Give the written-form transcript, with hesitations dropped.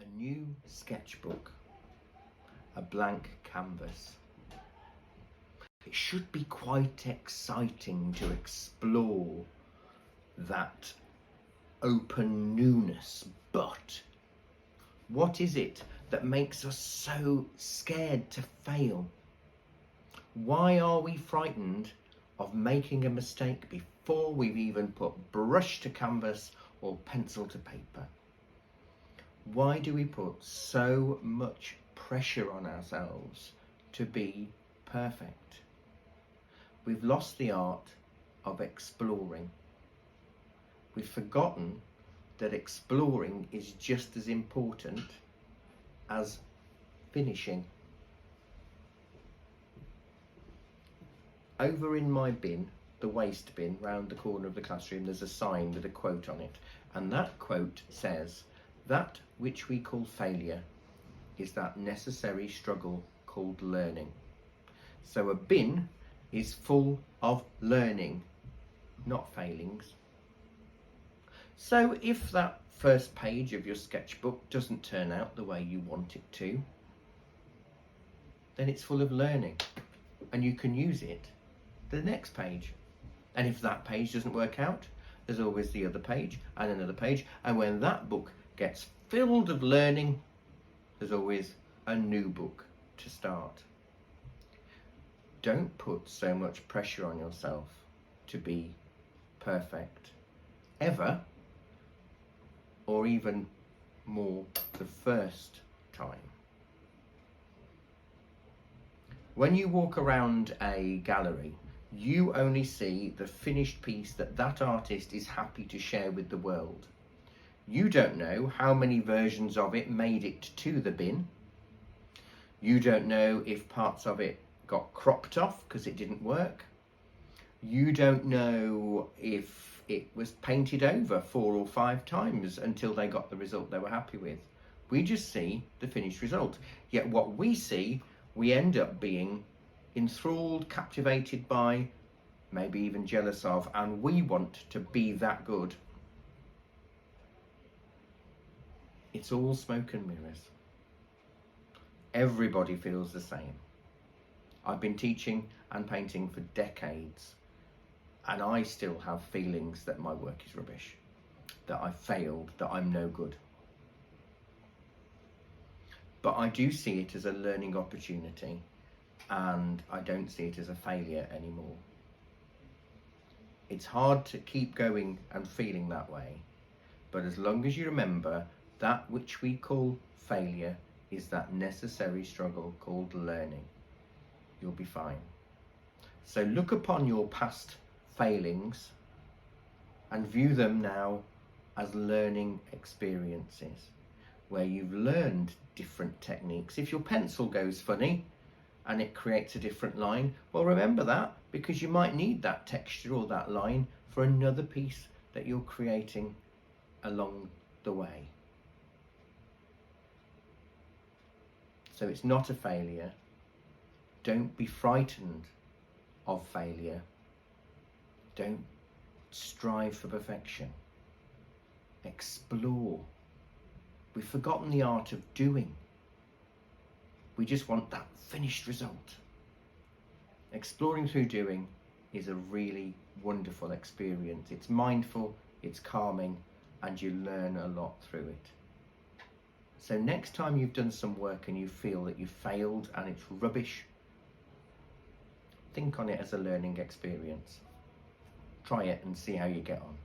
A new sketchbook, a blank canvas. It should be quite exciting to explore that open newness, but what is it that makes us so scared to fail? Why are we frightened of making a mistake before we've even put brush to canvas or pencil to paper? Why do we put so much pressure on ourselves to be perfect? We've lost the art of exploring. We've forgotten that exploring is just as important as finishing. Over in my bin, the waste bin round the corner of the classroom, there's a sign with a quote on it, and that quote says, "That which we call failure is that necessary struggle called learning." So a bin is full of learning, not failings. So if that first page of your sketchbook doesn't turn out the way you want it to, then it's full of learning and you can use it the next page. And if that page doesn't work out, there's always the other page and another page, and when that book gets filled of learning, there's always a new book to start. Don't put so much pressure on yourself to be perfect ever, or even more the first time. When you walk around a gallery, you only see the finished piece that that artist is happy to share with the world. You don't know how many versions of it made it to the bin. You don't know if parts of it got cropped off because it didn't work. You don't know if it was painted over 4 or 5 times until they got the result they were happy with. We just see the finished result. Yet what we see, we end up being enthralled, captivated by, maybe even jealous of, and we want to be that good. It's all smoke and mirrors. Everybody feels the same. I've been teaching and painting for decades, and I still have feelings that my work is rubbish, that I failed, that I'm no good. But I do see it as a learning opportunity, and I don't see it as a failure anymore. It's hard to keep going and feeling that way, but as long as you remember that which we call failure is that necessary struggle called learning, you'll be fine. So look upon your past failings and view them now as learning experiences where you've learned different techniques. If your pencil goes funny and it creates a different line, well, remember that, because you might need that texture or that line for another piece that you're creating along the way. So it's not a failure. Don't be frightened of failure. Don't strive for perfection. Explore. We've forgotten the art of doing. We just want that finished result. Exploring through doing is a really wonderful experience. It's mindful, it's calming, and you learn a lot through it. So next time you've done some work and you feel that you failed and it's rubbish, think on it as a learning experience. Try it and see how you get on.